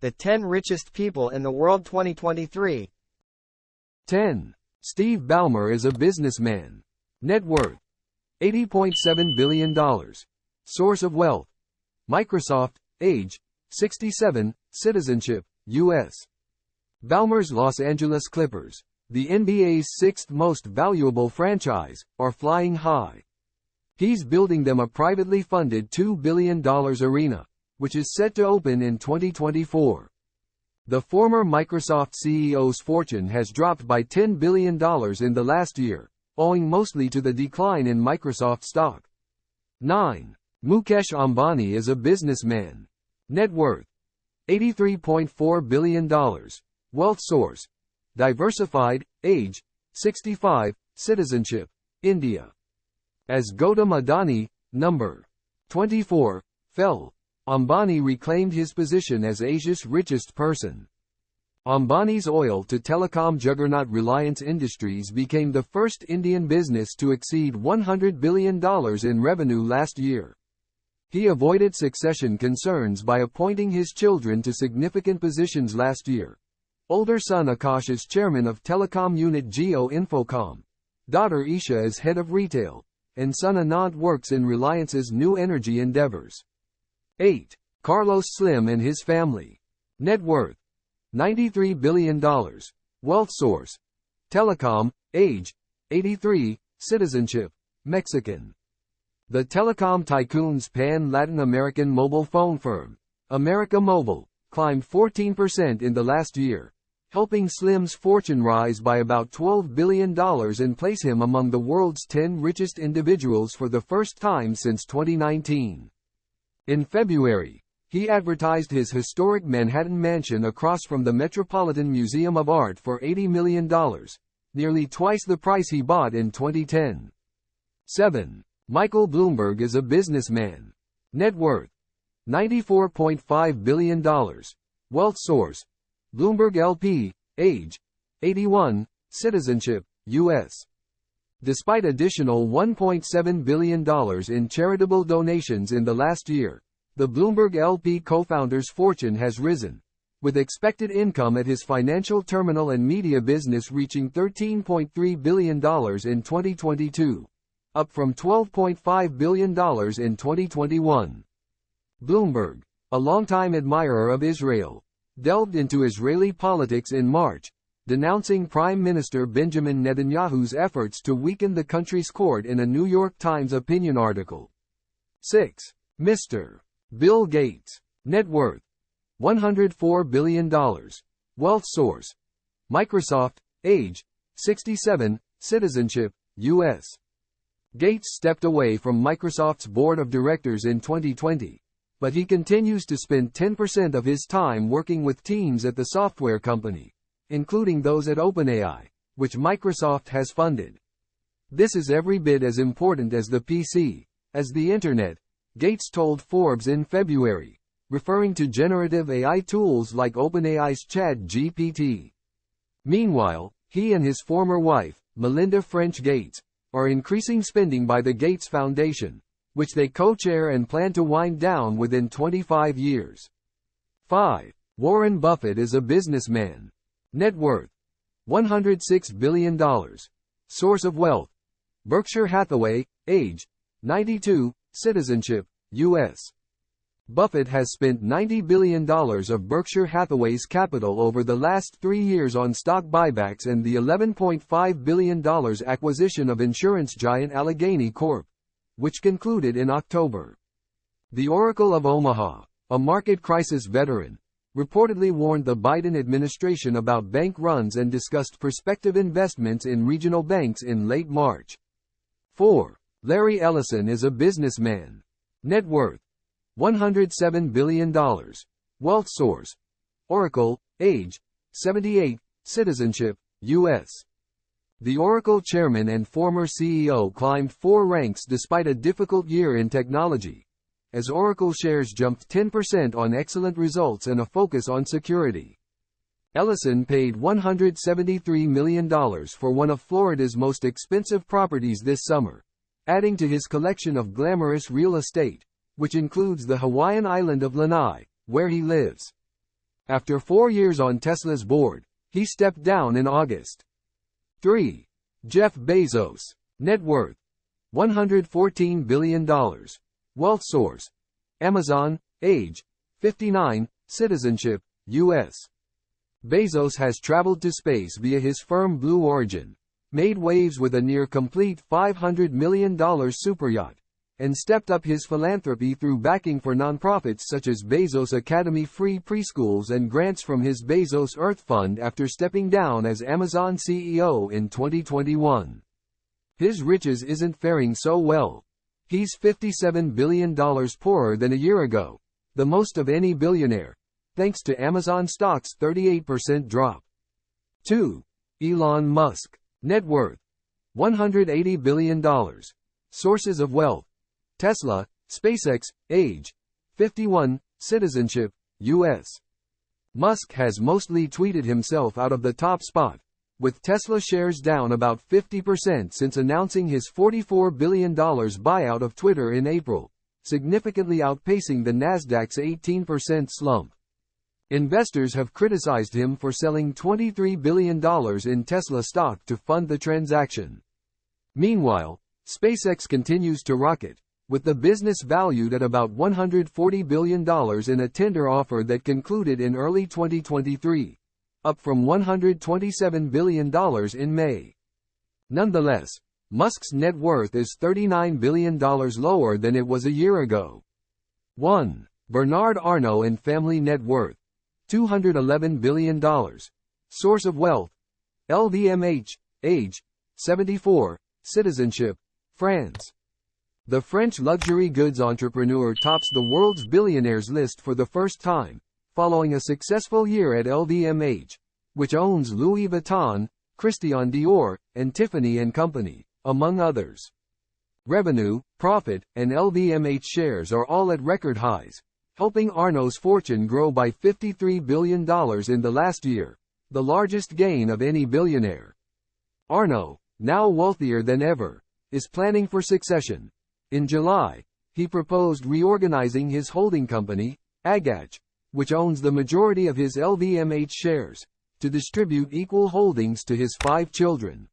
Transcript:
The 10 richest people in the world 2023. 10. Steve Ballmer is a businessman. Net worth: $80.7 billion. Source of wealth: Microsoft. Age: 67. Citizenship: U.S. Ballmer's Los Angeles Clippers, the NBA's sixth most valuable franchise, are flying high. He's building them a privately funded $2 billion arena, which is set to open in 2024. The former Microsoft CEO's fortune has dropped by $10 billion in the last year, owing mostly to the decline in Microsoft stock. 9. Mukesh Ambani is a businessman. Net worth: $83.4 billion. Wealth source: diversified. Age: 65. Citizenship: India. As Gautam Adani, number 24, fell, Ambani reclaimed his position as Asia's richest person. Ambani's oil-to-telecom juggernaut Reliance Industries became the first Indian business to exceed $100 billion in revenue last year. He avoided succession concerns by appointing his children to significant positions last year. Older son Akash is chairman of telecom unit Jio Infocom. Daughter Isha is head of retail, and son Anand works in Reliance's new energy endeavors. 8. Carlos Slim and his family. Net worth: $93 billion. Wealth source: telecom. Age: 83. Citizenship: Mexican. The telecom tycoon's pan-Latin American mobile phone firm, America Mobile, climbed 14% in the last year, helping Slim's fortune rise by about $12 billion and place him among the world's 10 richest individuals for the first time since 2019. In February, he advertised his historic Manhattan mansion across from the Metropolitan Museum of Art for $80 million, nearly twice the price he bought in 2010. 7. Michael Bloomberg is a businessman. Net worth: $94.5 billion. Wealth source: Bloomberg LP. Age: 81. Citizenship: U.S. Despite additional $1.7 billion in charitable donations in the last year, the Bloomberg LP co-founder's fortune has risen, with expected income at his financial terminal and media business reaching $13.3 billion in 2022, up from $12.5 billion in 2021. Bloomberg, a longtime admirer of Israel, delved into Israeli politics in March, denouncing Prime Minister Benjamin Netanyahu's efforts to weaken the country's court in a New York Times opinion article. 6. Mr. Bill Gates. Net worth: $104 billion. Wealth source: Microsoft. Age: 67. Citizenship: U.S. Gates stepped away from Microsoft's board of directors in 2020, but he continues to spend 10% of his time working with teams at the software company, including those at OpenAI, which Microsoft has funded. This is every bit as important as the PC, as the Internet, Gates told Forbes in February, referring to generative AI tools like OpenAI's ChatGPT. Meanwhile, he and his former wife, Melinda French Gates, are increasing spending by the Gates Foundation, which they co-chair and plan to wind down within 25 years. 5. Warren Buffett is a businessman. Net worth: $106 billion. Source of wealth: Berkshire Hathaway. Age: 92. Citizenship: U.S. Buffett has spent $90 billion of Berkshire Hathaway's capital over the last 3 years on stock buybacks and the $11.5 billion acquisition of insurance giant Alleghany Corp., which concluded in October. The Oracle of Omaha, a market crisis veteran, reportedly warned the Biden administration about bank runs and discussed prospective investments in regional banks in late March. 4. Larry Ellison is a businessman. Net worth: $107 billion. Wealth source: Oracle. Age: 78. Citizenship: U.S. The Oracle chairman and former CEO climbed 4 ranks despite a difficult year in technology, as Oracle shares jumped 10% on excellent results and a focus on security. Ellison paid $173 million for one of Florida's most expensive properties this summer, adding to his collection of glamorous real estate, which includes the Hawaiian island of Lanai, where he lives. After 4 years on Tesla's board, he stepped down in August. 3. Jeff Bezos. Net worth: $114 billion. Wealth source: Amazon. Age: 59. Citizenship: U.S. Bezos has traveled to space via his firm Blue Origin, made waves with a near-complete $500 million superyacht, and stepped up his philanthropy through backing for nonprofits such as Bezos Academy free preschools and grants from his Bezos Earth Fund after stepping down as Amazon CEO in 2021. His riches isn't faring so well. He's $57 billion poorer than a year ago, the most of any billionaire, thanks to Amazon stock's 38% drop. 2. Elon Musk. Net worth: $180 billion. Sources of wealth: Tesla, SpaceX. Age: 51. Citizenship: U.S. Musk has mostly tweeted himself out of the top spot, with Tesla shares down about 50% since announcing his $44 billion buyout of Twitter in April, significantly outpacing the Nasdaq's 18% slump. Investors have criticized him for selling $23 billion in Tesla stock to fund the transaction. Meanwhile, SpaceX continues to rocket, with the business valued at about $140 billion in a tender offer that concluded in early 2023, up from $127 billion in May. Nonetheless, Musk's net worth is $39 billion lower than it was a year ago. 1. Bernard Arnault and family net worth: $211 billion. Source of wealth: LVMH. Age: 74. Citizenship: France. The French luxury goods entrepreneur tops the world's billionaires list for the first time, following a successful year at LVMH, which owns Louis Vuitton, Christian Dior, and Tiffany & Company, among others. Revenue, profit, and LVMH shares are all at record highs, helping Arnault's fortune grow by $53 billion in the last year, the largest gain of any billionaire. Arnault, now wealthier than ever, is planning for succession. In July, he proposed reorganizing his holding company, Agach, which owns the majority of his LVMH shares, to distribute equal holdings to his 5 children.